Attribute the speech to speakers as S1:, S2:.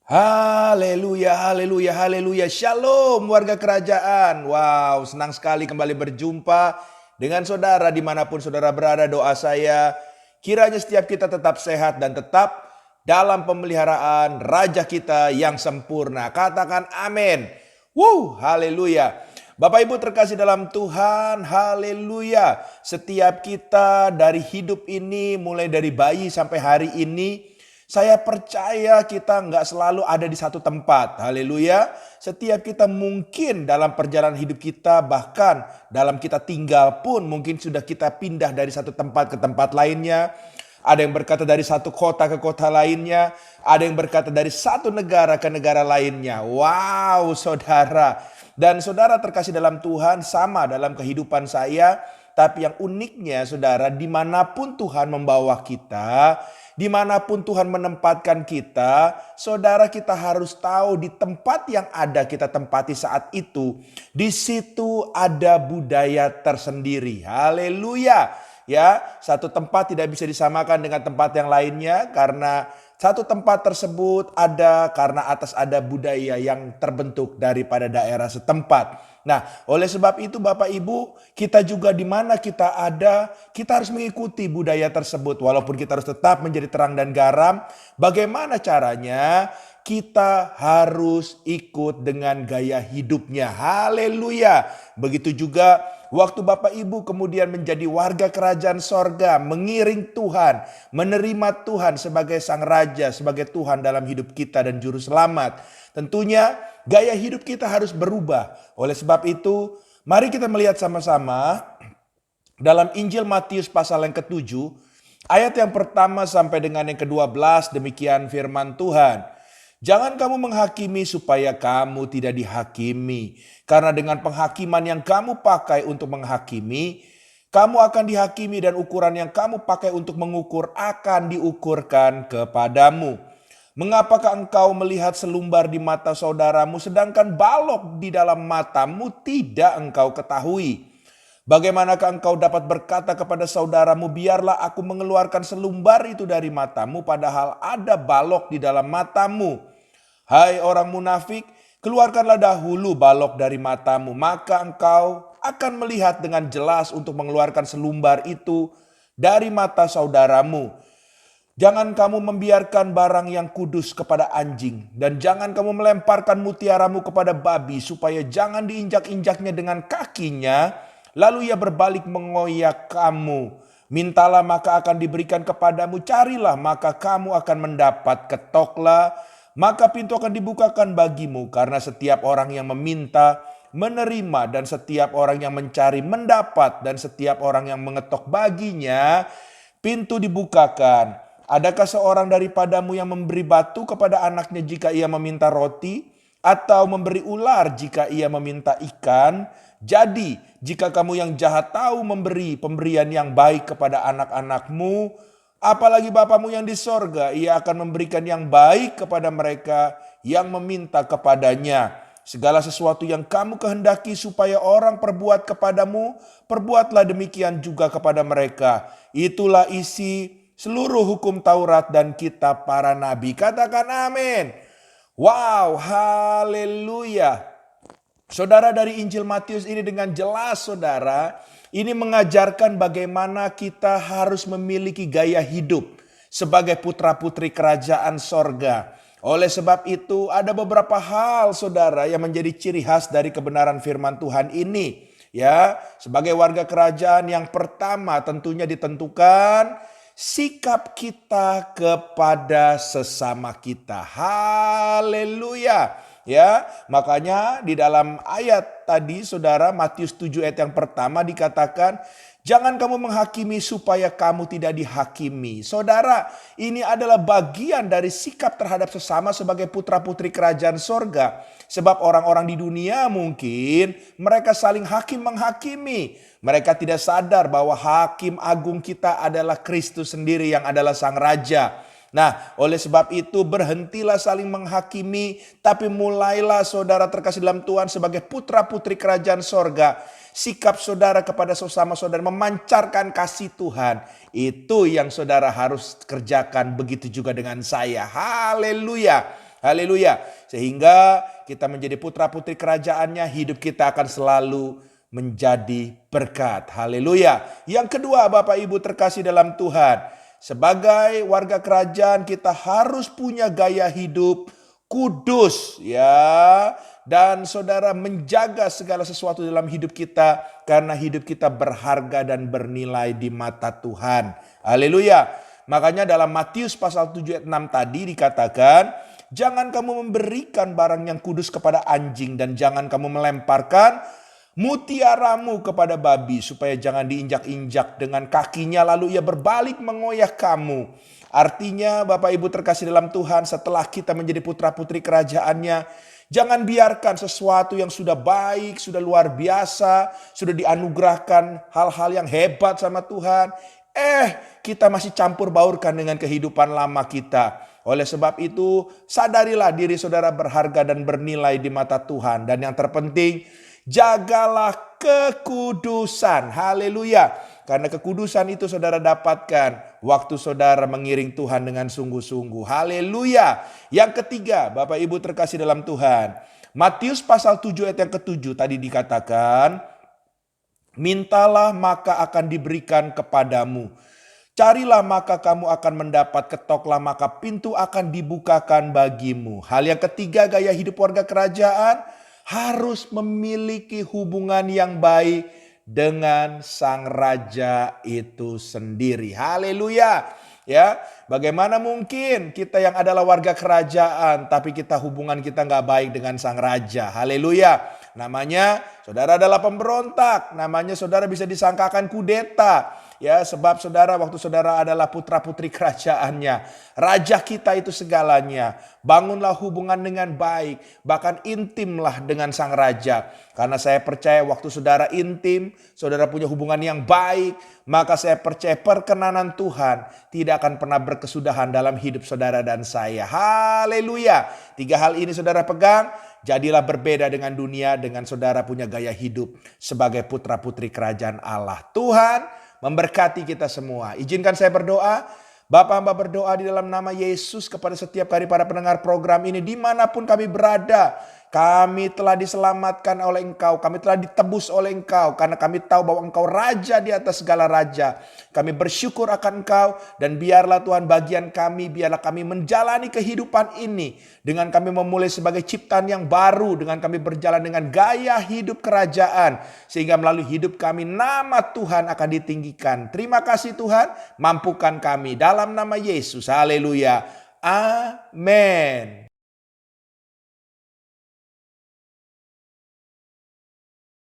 S1: Haleluya, haleluya, haleluya. Shalom warga kerajaan. Wow, senang sekali kembali berjumpa dengan saudara dimanapun saudara berada. Doa saya kiranya setiap kita tetap sehat dan tetap dalam pemeliharaan Raja kita yang sempurna. Katakan amin. Haleluya. Bapak Ibu terkasih dalam Tuhan, haleluya. Setiap kita dari hidup ini, mulai dari bayi sampai hari ini, saya percaya kita nggak selalu ada di satu tempat. Haleluya. Setiap kita mungkin dalam perjalanan hidup kita, bahkan dalam kita tinggal pun mungkin sudah kita pindah dari satu tempat ke tempat lainnya. Ada yang berkata dari satu kota ke kota lainnya. Ada yang berkata dari satu negara ke negara lainnya. Wow, saudara. Dan saudara terkasih dalam Tuhan, sama dalam kehidupan saya. Tapi yang uniknya saudara, dimanapun Tuhan membawa kita, dimanapun Tuhan menempatkan kita, saudara, kita harus tahu di tempat yang ada kita tempati saat itu, di situ ada budaya tersendiri. Haleluya. Ya, satu tempat tidak bisa disamakan dengan tempat yang lainnya karena satu tempat tersebut ada karena atas ada budaya yang terbentuk daripada daerah setempat. Nah, oleh sebab itu Bapak Ibu, kita juga di mana kita ada, kita harus mengikuti budaya tersebut. Walaupun kita harus tetap menjadi terang dan garam, bagaimana caranya? Kita harus ikut dengan gaya hidupnya. Haleluya. Begitu juga waktu Bapak Ibu kemudian menjadi warga kerajaan sorga, mengiring Tuhan, menerima Tuhan sebagai Sang Raja, sebagai Tuhan dalam hidup kita dan Juru Selamat. Tentunya gaya hidup kita harus berubah. Oleh sebab itu, mari kita melihat sama-sama dalam Injil Matius pasal yang ke-7, ayat yang pertama sampai dengan yang ke-12, demikian firman Tuhan. Jangan kamu menghakimi supaya kamu tidak dihakimi. Karena dengan penghakiman yang kamu pakai untuk menghakimi, kamu akan dihakimi dan ukuran yang kamu pakai untuk mengukur akan diukurkan kepadamu. Mengapakah engkau melihat selumbar di mata saudaramu sedangkan balok di dalam matamu tidak engkau ketahui? Bagaimanakah engkau dapat berkata kepada saudaramu, biarlah aku mengeluarkan selumbar itu dari matamu, padahal ada balok di dalam matamu? Hai orang munafik, keluarkanlah dahulu balok dari matamu, maka engkau akan melihat dengan jelas untuk mengeluarkan selumbar itu dari mata saudaramu. Jangan kamu membiarkan barang yang kudus kepada anjing, dan jangan kamu melemparkan mutiaramu kepada babi, supaya jangan diinjak-injaknya dengan kakinya, lalu ia berbalik mengoyak kamu. Mintalah maka akan diberikan kepadamu, carilah maka kamu akan mendapat, ketoklah maka pintu akan dibukakan bagimu. Karena setiap orang yang meminta menerima, dan setiap orang yang mencari mendapat, dan setiap orang yang mengetok baginya pintu dibukakan. Adakah seorang daripadamu yang memberi batu kepada anaknya jika ia meminta roti, atau memberi ular jika ia meminta ikan? Jadi jika kamu yang jahat tahu memberi pemberian yang baik kepada anak-anakmu, apalagi Bapamu yang di sorga, ia akan memberikan yang baik kepada mereka yang meminta kepadanya. Segala sesuatu yang kamu kehendaki supaya orang perbuat kepadamu, perbuatlah demikian juga kepada mereka. Itulah isi seluruh hukum Taurat dan kitab para nabi. Katakan amin. Wow, haleluya. Saudara, dari Injil Matius ini dengan jelas saudara, ini mengajarkan bagaimana kita harus memiliki gaya hidup sebagai putra-putri kerajaan sorga. Oleh sebab itu ada beberapa hal saudara yang menjadi ciri khas dari kebenaran firman Tuhan ini. Ya, sebagai warga kerajaan, yang pertama tentunya ditentukan sikap kita kepada sesama kita. Haleluya. Ya, makanya di dalam ayat tadi saudara, Matius 7 ayat yang pertama dikatakan, jangan kamu menghakimi supaya kamu tidak dihakimi. Saudara, ini adalah bagian dari sikap terhadap sesama sebagai putra-putri kerajaan sorga. Sebab orang-orang di dunia mungkin mereka saling hakim menghakimi. Mereka tidak sadar bahwa hakim agung kita adalah Kristus sendiri yang adalah Sang Raja. Nah, oleh sebab itu berhentilah saling menghakimi, tapi mulailah saudara terkasih dalam Tuhan sebagai putra-putri kerajaan sorga. Sikap saudara kepada sesama saudara memancarkan kasih Tuhan. Itu yang saudara harus kerjakan, begitu juga dengan saya. Haleluya. Haleluya. Sehingga kita menjadi putra-putri kerajaannya, hidup kita akan selalu menjadi berkat. Haleluya. Yang kedua, Bapak Ibu terkasih dalam Tuhan, sebagai warga kerajaan kita harus punya gaya hidup kudus ya. Dan saudara menjaga segala sesuatu dalam hidup kita, karena hidup kita berharga dan bernilai di mata Tuhan. Haleluya. Makanya dalam Matius pasal 7 ayat 6 tadi dikatakan, jangan kamu memberikan barang yang kudus kepada anjing, dan jangan kamu melemparkan mutiaramu kepada babi, supaya jangan diinjak-injak dengan kakinya lalu ia berbalik mengoyak kamu. Artinya Bapak Ibu terkasih dalam Tuhan, setelah kita menjadi putra-putri kerajaannya, jangan biarkan sesuatu yang sudah baik, sudah luar biasa, sudah dianugerahkan hal-hal yang hebat sama Tuhan, kita masih campur baurkan dengan kehidupan lama kita. Oleh sebab itu, sadarilah diri saudara berharga dan bernilai di mata Tuhan. Dan yang terpenting, jagalah kekudusan. Haleluya. Karena kekudusan itu saudara dapatkan waktu saudara mengiring Tuhan dengan sungguh-sungguh. Haleluya. Yang ketiga, Bapak Ibu terkasih dalam Tuhan, Matius pasal 7 ayat yang ke-7 tadi dikatakan, mintalah maka akan diberikan kepadamu. Carilah maka kamu akan mendapat, ketoklah maka pintu akan dibukakan bagimu. Hal yang ketiga, gaya hidup warga kerajaan harus memiliki hubungan yang baik dengan sang raja itu sendiri. Haleluya. Ya, bagaimana mungkin kita yang adalah warga kerajaan tapi hubungan kita nggak baik dengan sang raja. Haleluya. Namanya saudara adalah pemberontak, namanya saudara bisa disangkakan kudeta. Ya, sebab saudara waktu saudara adalah putra-putri kerajaannya, raja kita itu segalanya. Bangunlah hubungan dengan baik, bahkan intimlah dengan sang raja. Karena saya percaya waktu saudara intim, saudara punya hubungan yang baik, maka saya percaya perkenanan Tuhan tidak akan pernah berkesudahan dalam hidup saudara dan saya. Haleluya. 3 hal ini saudara pegang, jadilah berbeda dengan dunia dengan saudara punya gaya hidup sebagai putra-putri kerajaan Allah. Tuhan memberkati kita semua. Izinkan saya berdoa. Bapa, hamba berdoa di dalam nama Yesus kepada setiap kali para pendengar program ini dimanapun kami berada. Kami telah diselamatkan oleh Engkau, kami telah ditebus oleh Engkau, karena kami tahu bahwa Engkau Raja di atas segala raja. Kami bersyukur akan Engkau, dan biarlah Tuhan bagian kami, biarlah kami menjalani kehidupan ini dengan kami memulai sebagai ciptaan yang baru, dengan kami berjalan dengan gaya hidup kerajaan, sehingga melalui hidup kami nama Tuhan akan ditinggikan. Terima kasih Tuhan, mampukan kami dalam nama Yesus. Haleluya. Amin.